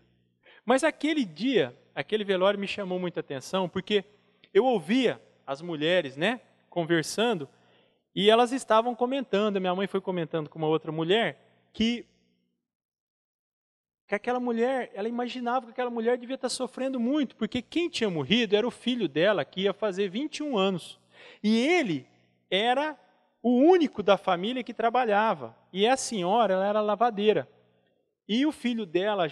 Mas aquele dia, aquele velório me chamou muita atenção, porque eu ouvia as mulheres, né, conversando, e elas estavam comentando, a minha mãe foi comentando com uma outra mulher, que aquela mulher, ela imaginava que aquela mulher devia estar sofrendo muito, porque quem tinha morrido era o filho dela, que ia fazer 21 anos. E ele era o único da família que trabalhava. E a senhora, ela era lavadeira. E o filho dela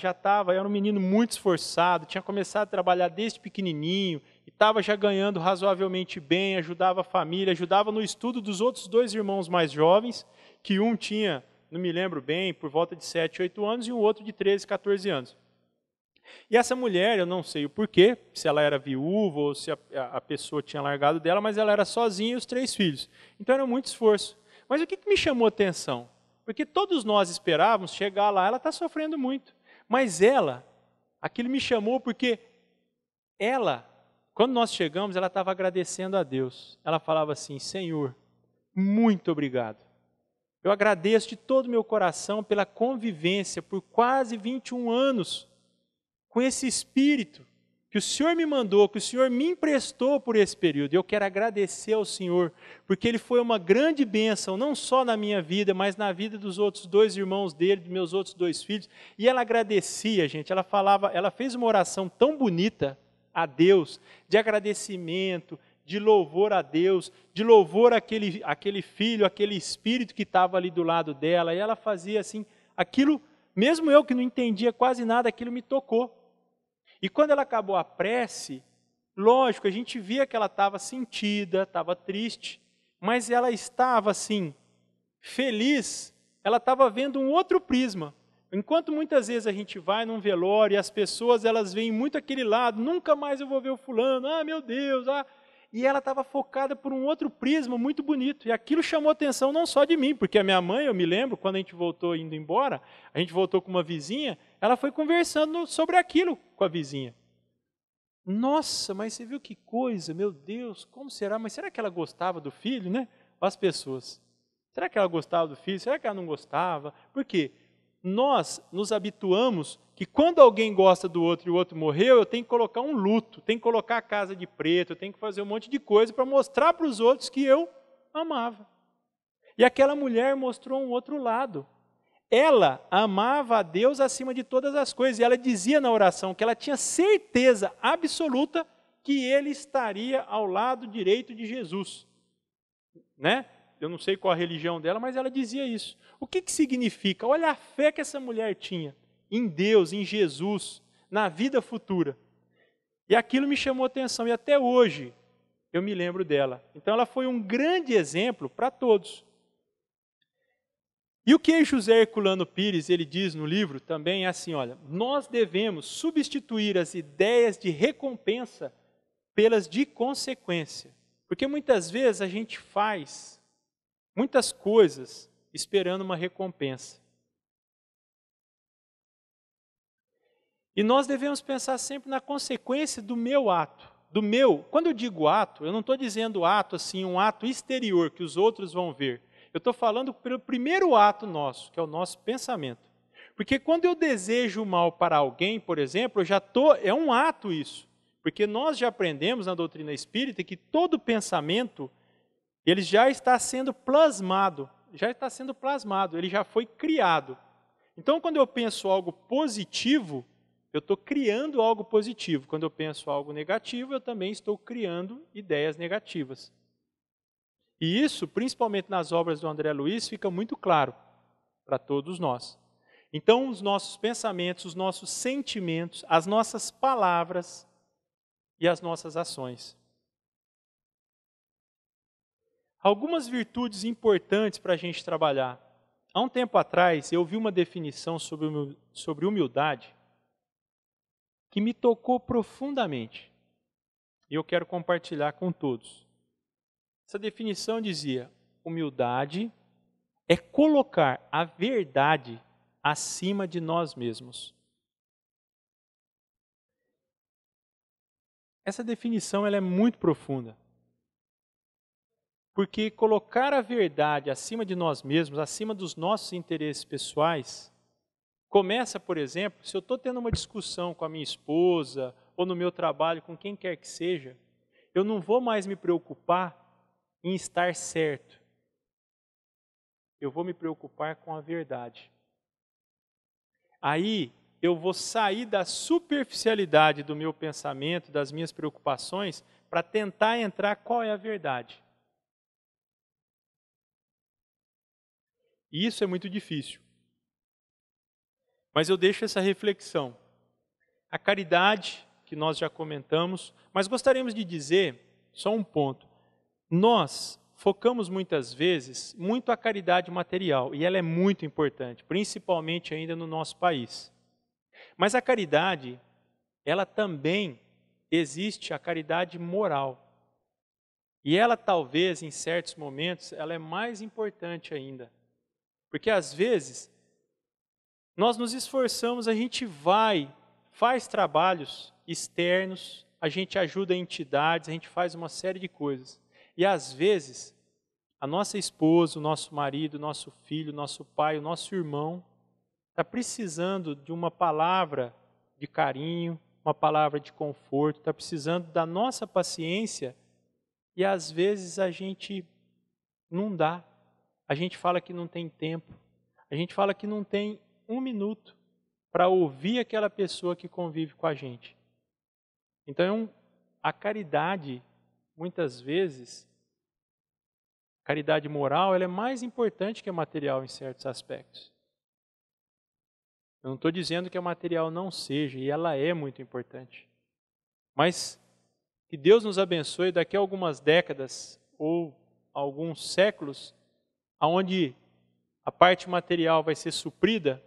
era um menino muito esforçado, tinha começado a trabalhar desde pequenininho, e estava já ganhando razoavelmente bem, ajudava a família, ajudava no estudo dos outros 2 irmãos mais jovens, que um tinha, não me lembro bem, por volta de 7, 8 anos, e um outro de 13, 14 anos. E essa mulher, eu não sei o porquê, se ela era viúva ou se a pessoa tinha largado dela, mas ela era sozinha e os 3 filhos. Então era muito esforço. Mas o que me chamou a atenção? Porque todos nós esperávamos chegar lá, ela está sofrendo muito. Mas aquilo me chamou porque ela, quando nós chegamos, ela estava agradecendo a Deus. Ela falava assim, Senhor, muito obrigado. Eu agradeço de todo o meu coração pela convivência por quase 21 anos com esse espírito que o Senhor me mandou, que o Senhor me emprestou por esse período. Eu quero agradecer ao Senhor, porque Ele foi uma grande bênção, não só na minha vida, mas na vida dos outros 2 irmãos dele, dos meus outros 2 filhos. E ela agradecia, gente, ela fez uma oração tão bonita a Deus, de agradecimento, de louvor a Deus, de louvor àquele filho, aquele espírito que estava ali do lado dela. E ela fazia assim, aquilo, mesmo eu que não entendia quase nada, aquilo me tocou. E quando ela acabou a prece, lógico, a gente via que ela estava sentida, estava triste, mas ela estava assim, feliz, ela estava vendo um outro prisma. Enquanto muitas vezes a gente vai num velório e as pessoas elas veem muito aquele lado, nunca mais eu vou ver o fulano, meu Deus, e ela estava focada por um outro prisma muito bonito, e aquilo chamou a atenção não só de mim, porque a minha mãe, eu me lembro, quando a gente voltou indo embora, a gente voltou com uma vizinha, ela foi conversando sobre aquilo com a vizinha. Nossa, mas você viu que coisa, meu Deus, como será? Mas será que ela gostava do filho, né? As pessoas, será que ela gostava do filho? Será que ela não gostava? Por quê? nós nos habituamos que quando alguém gosta do outro e o outro morreu, eu tenho que colocar um luto, tenho que colocar a casa de preto, eu tenho que fazer um monte de coisa para mostrar para os outros que eu amava. E aquela mulher mostrou um outro lado. Ela amava a Deus acima de todas as coisas. E ela dizia na oração que ela tinha certeza absoluta que ele estaria ao lado direito de Jesus. Né? Eu não sei qual a religião dela, mas ela dizia isso. O que significa? Olha a fé que essa mulher tinha em Deus, em Jesus, na vida futura. E aquilo me chamou a atenção. E até hoje eu me lembro dela. Então ela foi um grande exemplo para todos. E o que José Herculano Pires, ele diz no livro também é assim, olha, nós devemos substituir as ideias de recompensa pelas de consequência. Porque muitas vezes a gente faz muitas coisas esperando uma recompensa. E nós devemos pensar sempre na consequência do meu ato. Quando eu digo ato, eu não estou dizendo ato assim, um ato exterior que os outros vão ver. Eu estou falando pelo primeiro ato nosso, que é o nosso pensamento. Porque quando eu desejo o mal para alguém, por exemplo, é um ato isso. Porque nós já aprendemos na doutrina espírita que todo pensamento, ele já está sendo plasmado, ele já foi criado. Então, quando eu penso algo positivo, eu estou criando algo positivo. Quando eu penso algo negativo, eu também estou criando ideias negativas. E isso, principalmente nas obras do André Luiz, fica muito claro para todos nós. Então, os nossos pensamentos, os nossos sentimentos, as nossas palavras e as nossas ações. Algumas virtudes importantes para a gente trabalhar. Há um tempo atrás, eu vi uma definição sobre humildade que me tocou profundamente. E eu quero compartilhar com todos. Essa definição dizia: humildade é colocar a verdade acima de nós mesmos. Essa definição ela é muito profunda. Porque colocar a verdade acima de nós mesmos, acima dos nossos interesses pessoais, começa, por exemplo, se eu estou tendo uma discussão com a minha esposa, ou no meu trabalho, com quem quer que seja, eu não vou mais me preocupar em estar certo. Eu vou me preocupar com a verdade. Aí eu vou sair da superficialidade do meu pensamento, das minhas preocupações, para tentar entrar qual é a verdade. E isso é muito difícil. Mas eu deixo essa reflexão. A caridade, que nós já comentamos, mas gostaríamos de dizer, só um ponto. Nós focamos muitas vezes muito a caridade material, e ela é muito importante, principalmente ainda no nosso país. Mas a caridade, ela também existe a caridade moral. E ela talvez, em certos momentos, ela é mais importante ainda. Porque às vezes, nós nos esforçamos, a gente faz trabalhos externos, a gente ajuda entidades, a gente faz uma série de coisas. E às vezes, a nossa esposa, o nosso marido, o nosso filho, o nosso pai, o nosso irmão, está precisando de uma palavra de carinho, uma palavra de conforto, está precisando da nossa paciência e às vezes a gente não dá. A gente fala que não tem tempo, a gente fala que não tem um minuto para ouvir aquela pessoa que convive com a gente. Então, a caridade, muitas vezes, a caridade moral, ela é mais importante que a material em certos aspectos. Eu não estou dizendo que a material não seja, e ela é muito importante. Mas que Deus nos abençoe daqui a algumas décadas ou alguns séculos, aonde a parte material vai ser suprida,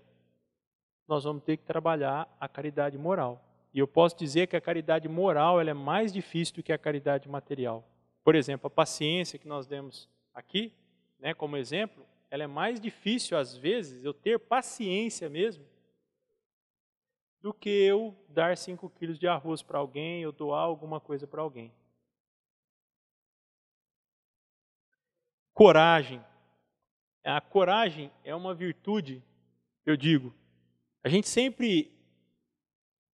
nós vamos ter que trabalhar a caridade moral. E eu posso dizer que a caridade moral ela é mais difícil do que a caridade material. Por exemplo, a paciência que nós demos aqui, né, como exemplo, ela é mais difícil às vezes, eu ter paciência mesmo, do que eu dar 5 quilos de arroz para alguém, ou doar alguma coisa para alguém. Coragem. A coragem é uma virtude eu digo, a gente sempre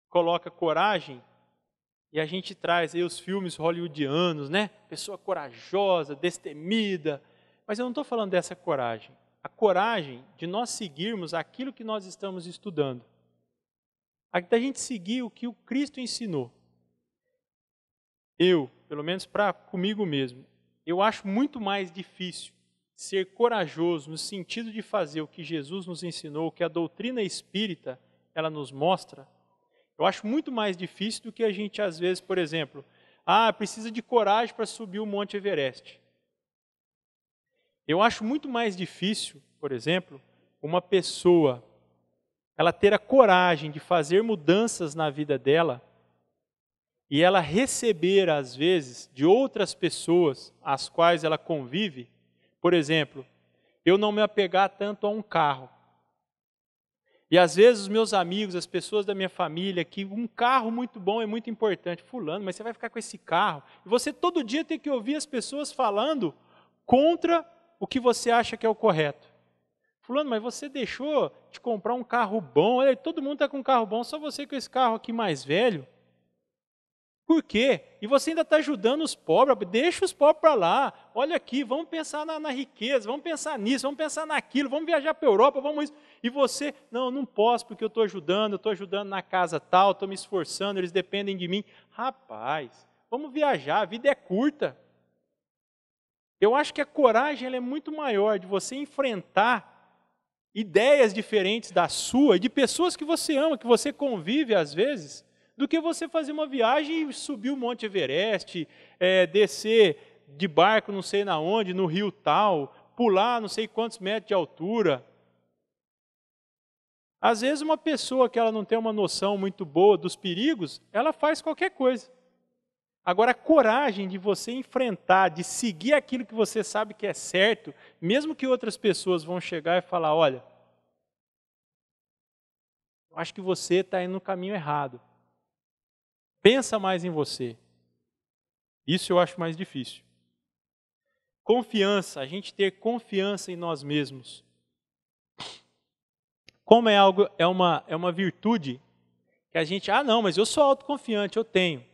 coloca coragem e a gente traz aí os filmes hollywoodianos, né? Pessoa corajosa, destemida. Mas eu não estou falando dessa coragem. A coragem de nós seguirmos aquilo que nós estamos estudando. Da gente seguir o que o Cristo ensinou. Eu, pelo menos comigo mesmo, eu acho muito mais difícil ser corajoso no sentido de fazer o que Jesus nos ensinou, o que a doutrina espírita ela nos mostra. Eu acho muito mais difícil do que a gente, às vezes, por exemplo, precisa de coragem para subir o Monte Everest. Eu acho muito mais difícil, por exemplo, uma pessoa ela ter a coragem de fazer mudanças na vida dela e ela receber, às vezes, de outras pessoas às quais ela convive, por exemplo, eu não me apegar tanto a um carro. E às vezes os meus amigos, as pessoas da minha família, que um carro muito bom é muito importante. Fulano, mas você vai ficar com esse carro. E você todo dia tem que ouvir as pessoas falando contra o que você acha que é o correto. Fulano, mas você deixou de comprar um carro bom, olha, todo mundo está com um carro bom, só você com esse carro aqui mais velho. Por quê? E você ainda está ajudando os pobres, deixa os pobres para lá, olha aqui, vamos pensar na riqueza, vamos pensar nisso, vamos pensar naquilo, vamos viajar para a Europa, vamos isso. E você, não posso porque eu estou ajudando na casa tal, estou me esforçando, eles dependem de mim. Rapaz, vamos viajar, a vida é curta. Eu acho que a coragem ela é muito maior de você enfrentar ideias diferentes da sua, e de pessoas que você ama, que você convive às vezes, do que você fazer uma viagem e subir o Monte Everest, descer de barco não sei na onde, no rio tal, pular não sei quantos metros de altura. Às vezes uma pessoa que ela não tem uma noção muito boa dos perigos, ela faz qualquer coisa. Agora a coragem de você enfrentar, de seguir aquilo que você sabe que é certo, mesmo que outras pessoas vão chegar e falar, olha, eu acho que você está indo no caminho errado. Pensa mais em você. Isso eu acho mais difícil. Confiança, a gente ter confiança em nós mesmos. Como é uma virtude que a gente, não, mas eu sou autoconfiante, eu tenho.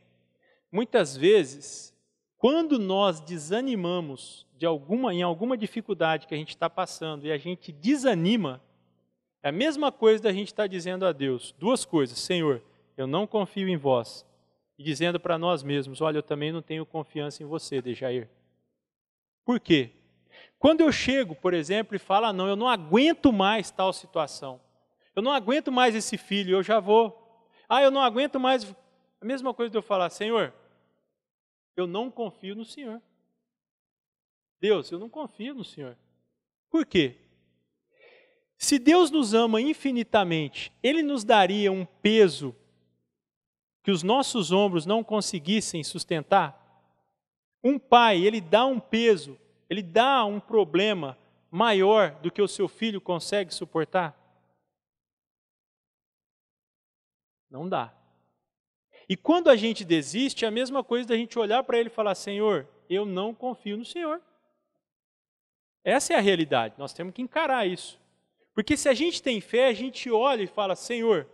Muitas vezes, quando nós desanimamos em alguma dificuldade que a gente está passando e a gente desanima, é a mesma coisa da gente estar dizendo a Deus, duas coisas, Senhor, eu não confio em vós. E dizendo para nós mesmos, olha, eu também não tenho confiança em você, Dejair. Por quê? Quando eu chego, por exemplo, e falo, não, eu não aguento mais tal situação. Eu não aguento mais esse filho, eu já vou. Eu não aguento mais. A mesma coisa de eu falar, Senhor, eu não confio no Senhor. Deus, eu não confio no Senhor. Por quê? Se Deus nos ama infinitamente, Ele nos daria um peso que os nossos ombros não conseguissem sustentar? Um pai, ele dá um peso, ele dá um problema maior do que o seu filho consegue suportar? Não dá. E quando a gente desiste, é a mesma coisa da gente olhar para ele e falar, Senhor, eu não confio no Senhor. Essa é a realidade, nós temos que encarar isso. Porque se a gente tem fé, a gente olha e fala, Senhor,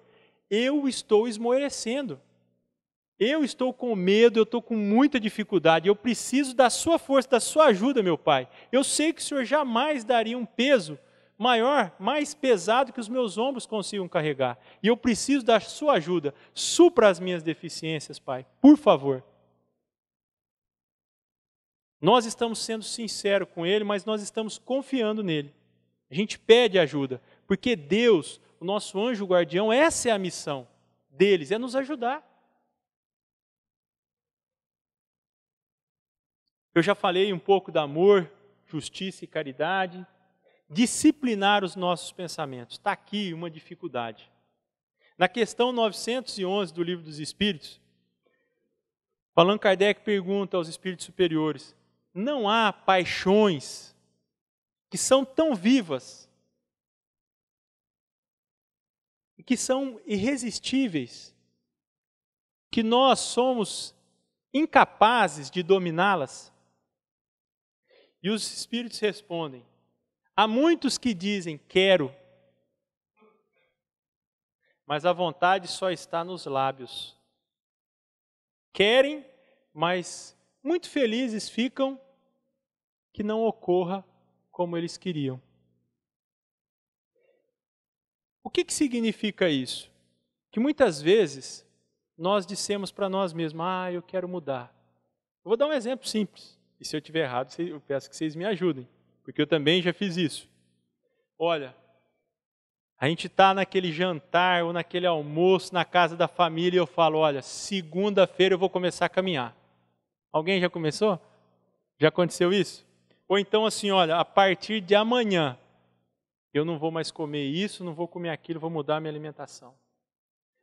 eu estou esmorecendo. Eu estou com medo, eu estou com muita dificuldade, eu preciso da sua força, da sua ajuda, meu Pai. Eu sei que o Senhor jamais daria um peso maior, mais pesado que os meus ombros consigam carregar. E eu preciso da sua ajuda. Supra as minhas deficiências, Pai, por favor. Nós estamos sendo sinceros com Ele, mas nós estamos confiando nele. A gente pede ajuda, porque Deus, o nosso anjo guardião, essa é a missão deles, é nos ajudar. Eu já falei um pouco do amor, justiça e caridade. Disciplinar os nossos pensamentos. Está aqui uma dificuldade. Na questão 911 do Livro dos Espíritos, Allan Kardec pergunta aos espíritos superiores, não há paixões que são tão vivas e que são irresistíveis, que nós somos incapazes de dominá-las? E os espíritos respondem, há muitos que dizem quero, mas a vontade só está nos lábios. Querem, mas muito felizes ficam que não ocorra como eles queriam. O que significa isso? Que muitas vezes nós dissemos para nós mesmos, eu quero mudar. Eu vou dar um exemplo simples, e se eu estiver errado, eu peço que vocês me ajudem, porque eu também já fiz isso. Olha, a gente está naquele jantar ou naquele almoço na casa da família e eu falo, olha, segunda-feira eu vou começar a caminhar. Alguém já começou? Já aconteceu isso? Ou então assim, olha, a partir de amanhã eu não vou mais comer isso, não vou comer aquilo, vou mudar a minha alimentação.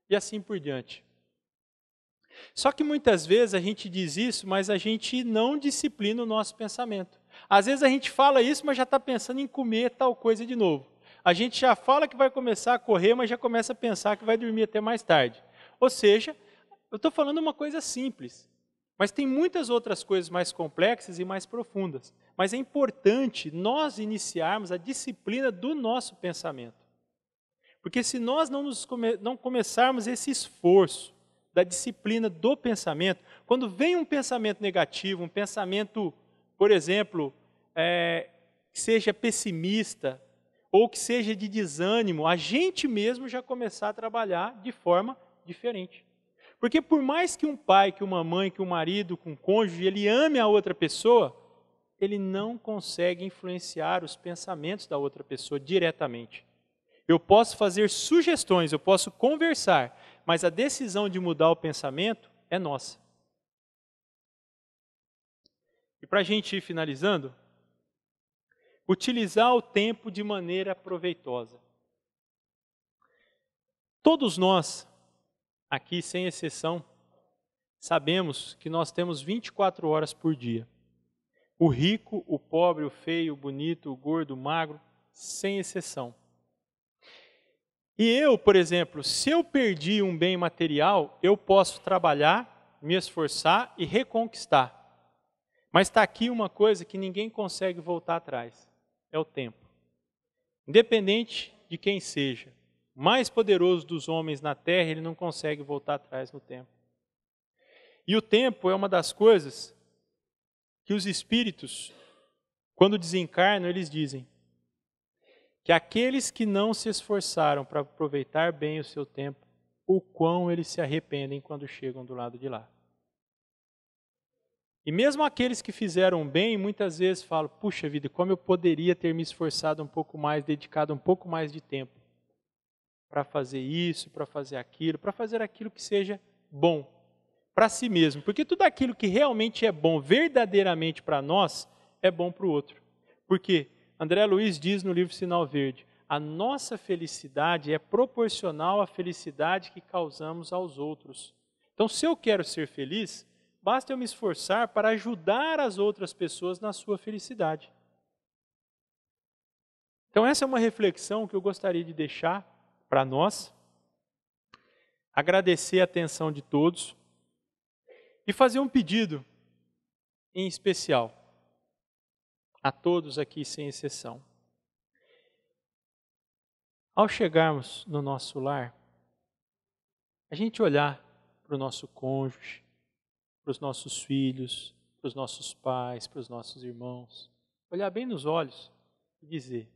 E assim por diante. Só que muitas vezes a gente diz isso, mas a gente não disciplina o nosso pensamento. Às vezes a gente fala isso, mas já está pensando em comer tal coisa de novo. A gente já fala que vai começar a correr, mas já começa a pensar que vai dormir até mais tarde. Ou seja, eu estou falando uma coisa simples, mas tem muitas outras coisas mais complexas e mais profundas. Mas é importante nós iniciarmos a disciplina do nosso pensamento. Porque se nós não começarmos esse esforço da disciplina do pensamento, quando vem um pensamento negativo, um pensamento, por exemplo, que seja pessimista, ou que seja de desânimo, a gente mesmo já começar a trabalhar de forma diferente. Porque por mais que um pai, que uma mãe, que um marido, que um cônjuge, ele ame a outra pessoa, ele não consegue influenciar os pensamentos da outra pessoa diretamente. Eu posso fazer sugestões, eu posso conversar, mas a decisão de mudar o pensamento é nossa. E para a gente ir finalizando, utilizar o tempo de maneira proveitosa. Todos nós, aqui sem exceção, sabemos que nós temos 24 horas por dia. O rico, o pobre, o feio, o bonito, o gordo, o magro, sem exceção. E eu, por exemplo, se eu perdi um bem material, eu posso trabalhar, me esforçar e reconquistar. Mas está aqui uma coisa que ninguém consegue voltar atrás, é o tempo. Independente de quem seja, o mais poderoso dos homens na terra, ele não consegue voltar atrás no tempo. E o tempo é uma das coisas que os espíritos, quando desencarnam, eles dizem que aqueles que não se esforçaram para aproveitar bem o seu tempo, o quão eles se arrependem quando chegam do lado de lá. E mesmo aqueles que fizeram bem, muitas vezes falam, puxa vida, como eu poderia ter me esforçado um pouco mais, dedicado um pouco mais de tempo para fazer isso, para fazer aquilo que seja bom para si mesmo. Porque tudo aquilo que realmente é bom, verdadeiramente para nós, é bom para o outro. Porque André Luiz diz no livro Sinal Verde, a nossa felicidade é proporcional à felicidade que causamos aos outros. Então, se eu quero ser feliz, basta eu me esforçar para ajudar as outras pessoas na sua felicidade. Então, essa é uma reflexão que eu gostaria de deixar para nós, agradecer a atenção de todos e fazer um pedido em especial a todos aqui, sem exceção. Ao chegarmos no nosso lar, a gente olhar para o nosso cônjuge, para os nossos filhos, para os nossos pais, para os nossos irmãos, olhar bem nos olhos e dizer,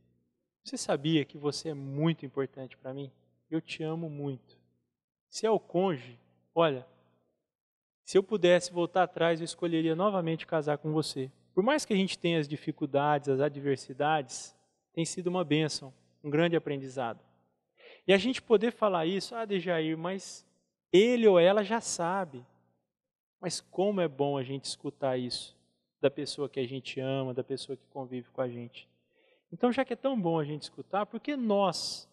você sabia que você é muito importante para mim? Eu te amo muito. Se é o cônjuge, olha, se eu pudesse voltar atrás, eu escolheria novamente casar com você. Por mais que a gente tenha as dificuldades, as adversidades, tem sido uma bênção, um grande aprendizado. E a gente poder falar isso, Dejair, mas ele ou ela já sabe. Mas como é bom a gente escutar isso da pessoa que a gente ama, da pessoa que convive com a gente. Então, já que é tão bom a gente escutar, por que nós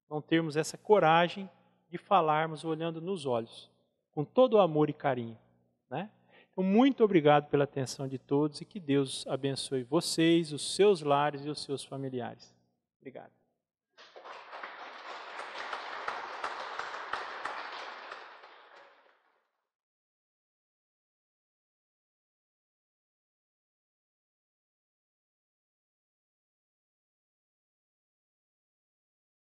não termos essa coragem de falarmos olhando nos olhos, com todo o amor e carinho, né? Então, muito obrigado pela atenção de todos e que Deus abençoe vocês, os seus lares e os seus familiares. Obrigado.